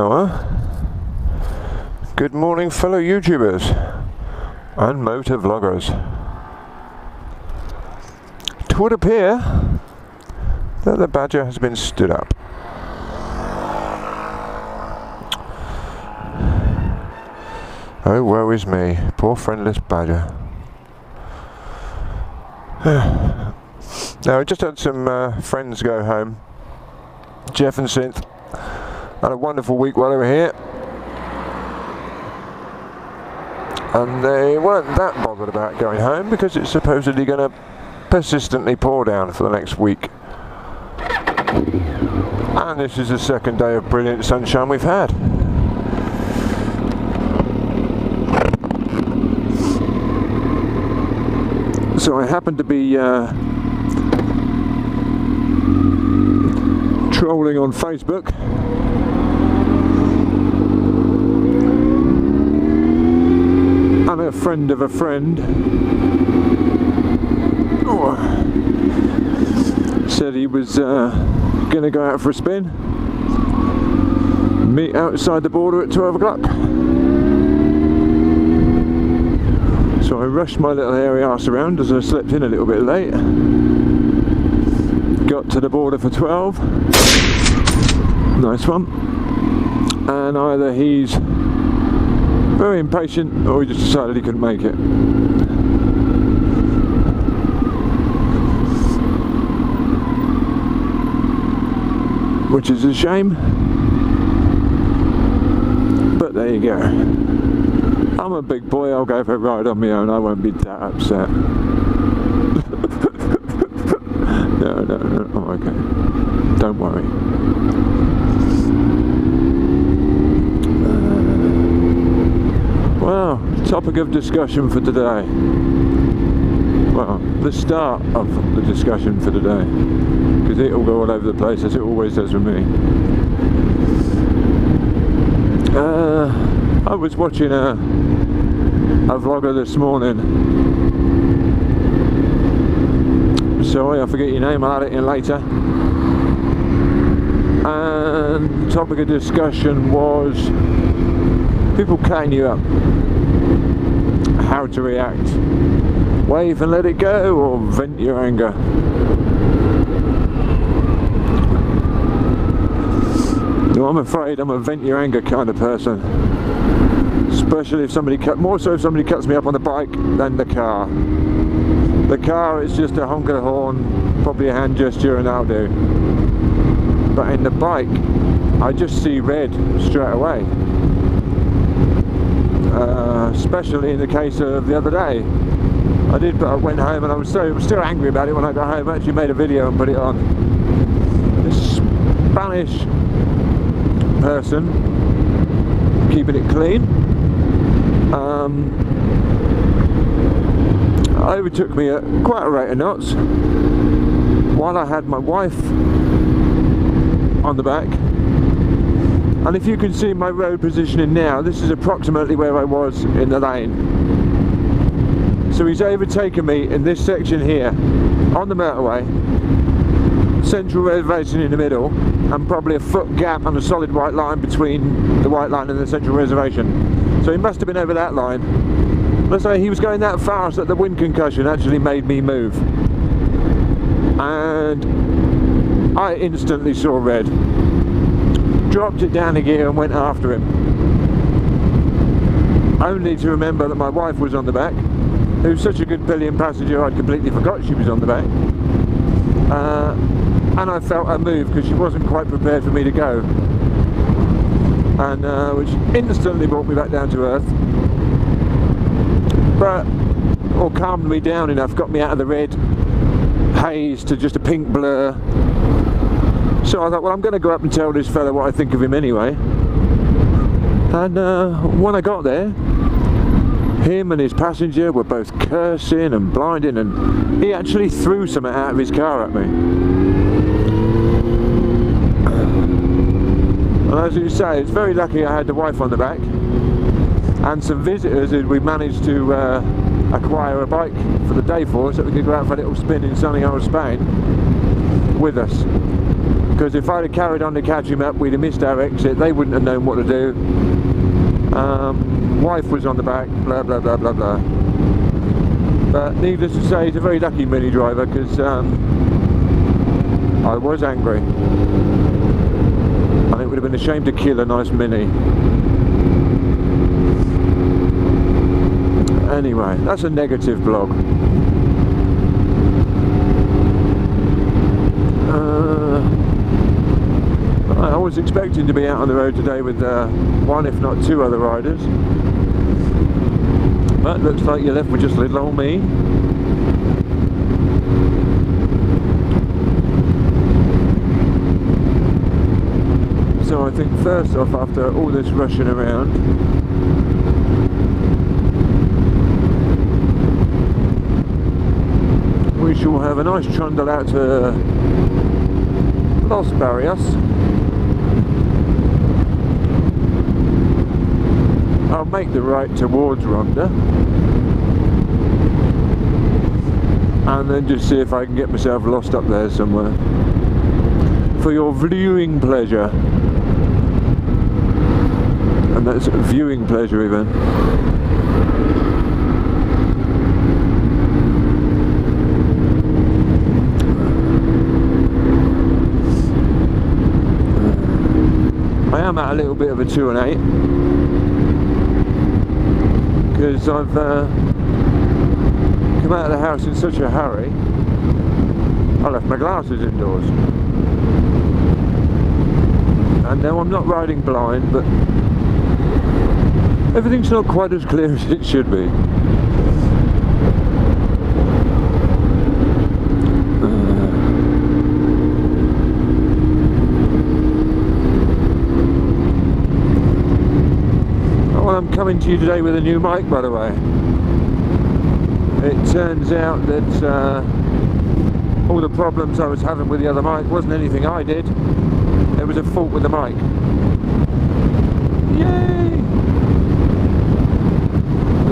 hour. Good morning, fellow YouTubers and motor vloggers. It would appear that the Badger has been stood up. Oh, woe is me, poor friendless Badger. Now, I just had some friends go home. Jeff and Synth had a wonderful week while they were here, and they weren't that bothered about going home because it's supposedly going to persistently pour down for the next week. And this is the second day of brilliant sunshine we've had. So I happened to be trolling on Facebook, and a friend of a friend said he was going to go out for a spin, meet outside the border at 12 o'clock. So I rushed my little hairy arse around as I slept in a little bit late. Got to the border for 12. Nice one. And either he's very impatient or he just decided he couldn't make it. Which is a shame. But there you go. I'm a big boy, I'll go for a ride on my own, I won't be that upset. No, I'm okay. Don't worry. Well, topic of discussion for today. Well, the start of the discussion for today. Because it'll go all over the place, as it always does with me. I was watching a vlogger this morning. Sorry, I forget your name, I'll add it in later. And the topic of discussion was people cutting you up. How to react. Wave and let it go, or vent your anger. No, I'm afraid I'm a vent your anger kind of person. Especially if somebody more so if somebody cuts me up on the bike than the car. The car is just a honk of the horn, probably a hand gesture, and that'll do. But in the bike, I just see red straight away. Especially in the case of the other day. I went home and I was still angry about it when I got home. I actually made a video and put it on. This Spanish person, keeping it clean, overtook me at quite a rate of knots while I had my wife on the back. And if you can see my road positioning now, this is approximately where I was in the lane. So he's overtaken me in this section here on the motorway, central reservation in the middle, and probably a foot gap on a solid white line between the white line and the central reservation. So he must have been over that line. Let's say he was going that fast that the wind concussion actually made me move. And I instantly saw red. Dropped it down a gear and went after him. Only to remember that my wife was on the back, who's such a good pillion passenger I'd completely forgot she was on the back. And I felt her move because she wasn't quite prepared for me to go. And which instantly brought me back down to earth. Or calmed me down enough, got me out of the red haze to just a pink blur. So I thought, well, I'm going to go up and tell this fella what I think of him anyway. And when I got there, him and his passenger were both cursing and blinding, and he actually threw something out of his car at me. And as you say, it's very lucky I had the wife on the back and some visitors who we managed to acquire a bike for the day for, so we could go out for a little spin in sunny old Spain with us. because if I'd have carried on to catch him up, we'd have missed our exit. They wouldn't have known what to do. Wife was on the back, blah blah blah blah blah. But needless to say, he's a very lucky Mini driver, because I was angry. And it would have been a shame to kill a nice Mini. Anyway, that's a negative blog. I was expecting to be out on the road today with one, if not two other riders. But looks like you're left with just little old me. So I think first off, after all this rushing around, we shall have a nice trundle out to Los Barrios. I'll make the right towards Ronda, and then just see if I can get myself lost up there somewhere for your viewing pleasure. And that's viewing pleasure even. I am at a little bit of a 2 and 8 because I've come out of the house in such a hurry. I left my glasses indoors. And now I'm not riding blind, but everything's not quite as clear as it should be. Well, I'm coming to you today with a new mic, by the way. It turns out that all the problems I was having with the other mic wasn't anything I did. There was a fault with the mic. Yay!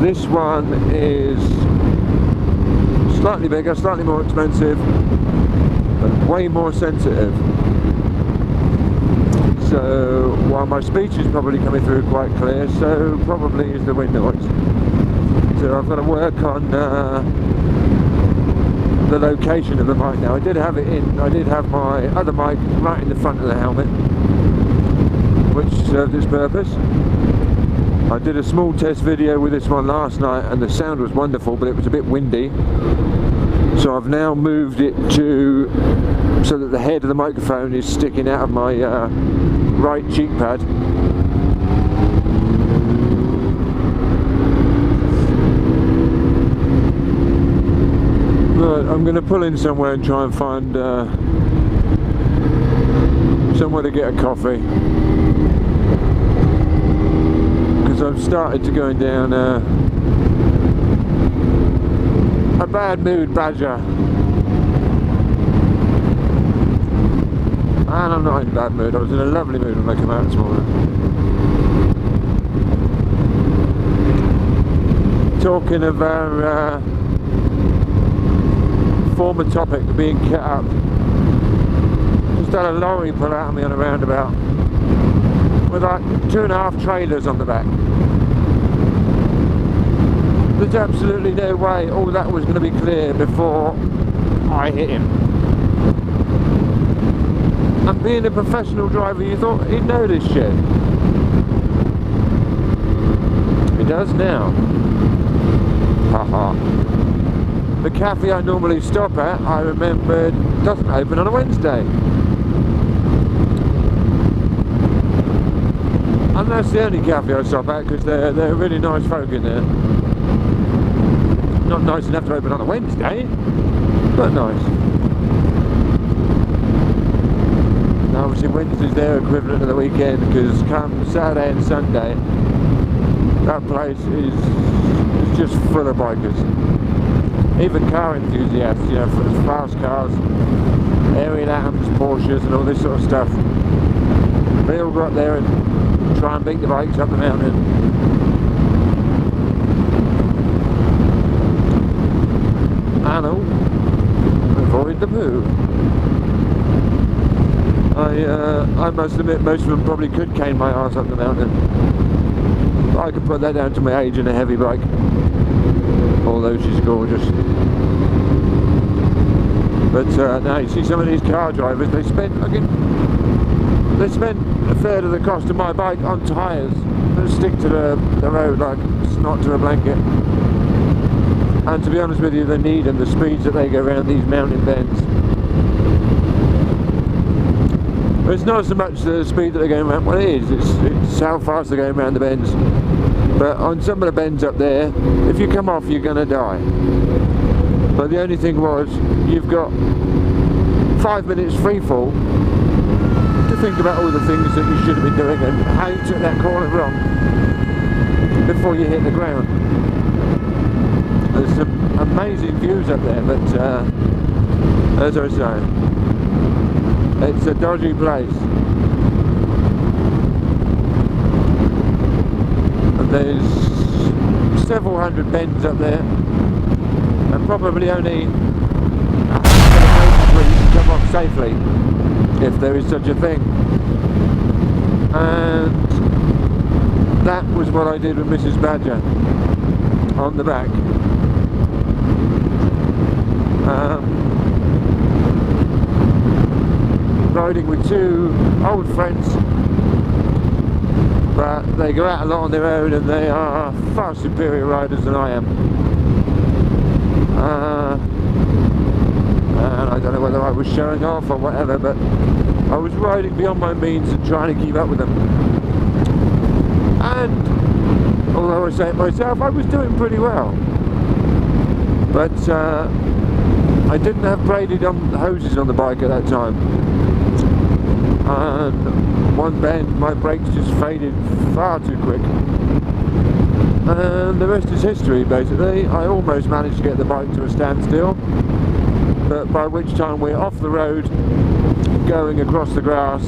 This one is slightly bigger, slightly more expensive, but way more sensitive. So while my speech is probably coming through quite clear, so probably is the wind noise. So I've got to work on the location of the mic now. I did have my other mic right in the front of the helmet, which served its purpose. I did a small test video with this one last night and the sound was wonderful, but it was a bit windy. So I've now moved it to so that the head of the microphone is sticking out of my right cheek pad. But I'm going to pull in somewhere and try and find somewhere to get a coffee, because I've started to go down a bad mood, Badger. And I'm not in a bad mood. I was in a lovely mood when I came out this morning. Talking of our former topic of being cut up, just had a lorry pull out of me on a roundabout with like 2.5 trailers on the back. There's absolutely no way all that was going to be clear before I hit him. And being a professional driver, you thought he'd know this shit. He does now. Haha. The cafe I normally stop at, I remembered, doesn't open on a Wednesday. And that's the only cafe I stop at, because they're really nice folk in there. Not nice enough to open on a Wednesday, but nice. And obviously Wednesday's their equivalent of the weekend, because come Saturday and Sunday, that place is just full of bikers. Even car enthusiasts, you know, for fast cars, aerial atoms, Porsches and all this sort of stuff. They all go up there and try and beat the bikes up the mountain. And avoid the poo. I must admit most of them probably could cane my arse up the mountain. But I could put that down to my age and a heavy bike. Although she's gorgeous. But now you see some of these car drivers, they spend a third of the cost of my bike on tyres that stick to the road like snot to a blanket. And to be honest with you, the need and the speeds that they go around these mountain bends. But it's not so much the speed that they're going around, well it is, it's how fast they're going around the bends. But on some of the bends up there, if you come off you're going to die. But the only thing was, you've got 5 minutes free fall to think about all the things that you should have been doing and how you took that corner wrong before you hit the ground. There's some amazing views up there, but as I say, it's a dodgy place. And there's several hundred bends up there, and probably only a handful of places where you can come off safely, if there is such a thing. And that was what I did with MrBadger on the back. Riding with two old friends, but they go out a lot on their own and they are far superior riders than I am. And I don't know whether I was showing off or whatever, but I was riding beyond my means and trying to keep up with them. And although I say it myself, I was doing pretty well. But I didn't have braided on hoses on the bike at that time. And one bend, my brakes just faded far too quick. And the rest is history, basically. I almost managed to get the bike to a standstill, but by which time we're off the road, going across the grass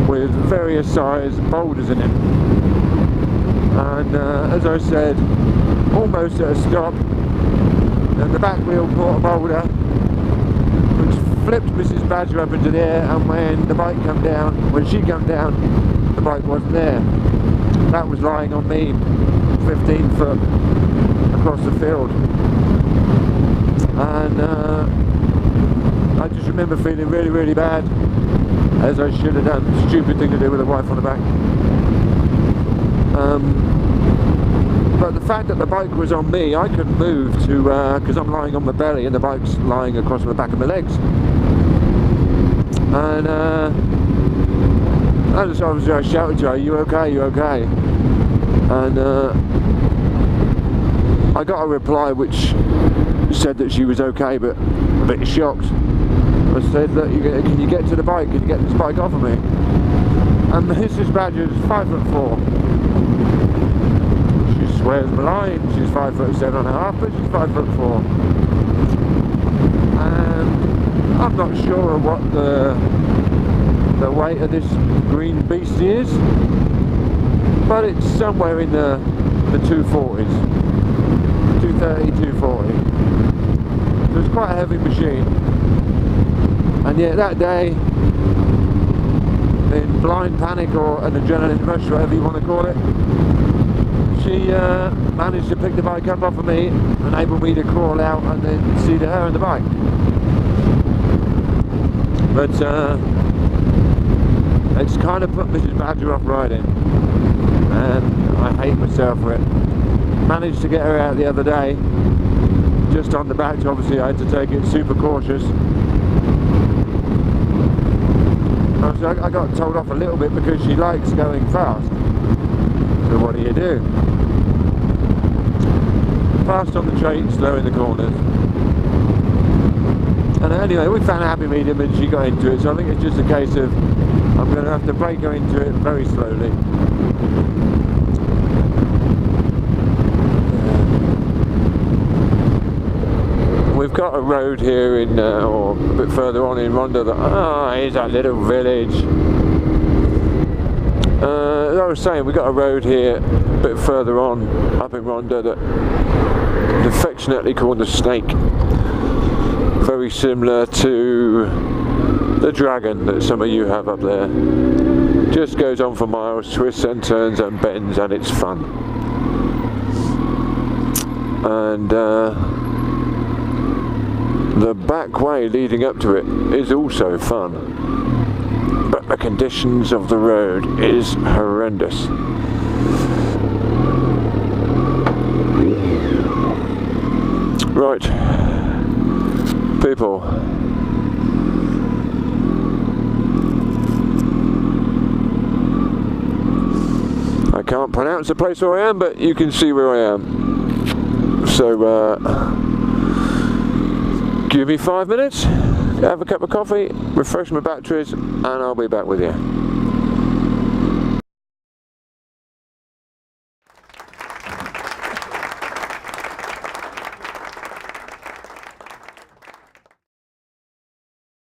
with various size boulders in it. And as I said, almost at a stop, and the back wheel caught a boulder, which flipped MrBadger up into the air, and when she came down, the bike wasn't there. That was lying on me 15 foot across the field. And I just remember feeling really, really bad, as I should have done. Stupid thing to do with a wife on the back. But the fact that the bike was on me, I couldn't move to, because I'm lying on my belly and the bike's lying across the back of my legs. And I shouted to her, you okay, you okay? And I got a reply which said that she was okay, but a bit shocked. I said, look, can you get to the bike? Can you get this bike off of me? And MrBadger is 5'4". She swears blind. She's 5'7.5", but she's 5'4". And I'm not sure what the weight of this green beast is, but it's somewhere in the 240s, 230, 240. So it's quite a heavy machine. And yet that day, in blind panic or an adrenaline rush, whatever you want to call it, she managed to pick the bike up off of me, enable me to crawl out and then see to her and the bike. But it's kind of put MrBadger off riding, and I hate myself for it. Managed to get her out the other day, just on the back. Obviously I had to take it super cautious. I got told off a little bit because she likes going fast. So what do? Fast on the straight, slow in the corners. And anyway, we found a happy medium and she got into it, so I think it's just a case of I'm going to have to brake her into it very slowly. We've got a road here in, or a bit further on in Rhondda that, here's that little village. As I was saying, we've got a road here a bit further on, up in Rhondda, that is affectionately called the Snake. Very similar to the dragon that some of you have up there. Just goes on for miles, twists and turns and bends, and it's fun. And the back way leading up to it is also fun, but the conditions of the road is horrendous. Right, people, I can't pronounce the place where I am, but you can see where I am. So give me 5 minutes, have a cup of coffee, refresh my batteries, and I'll be back with you.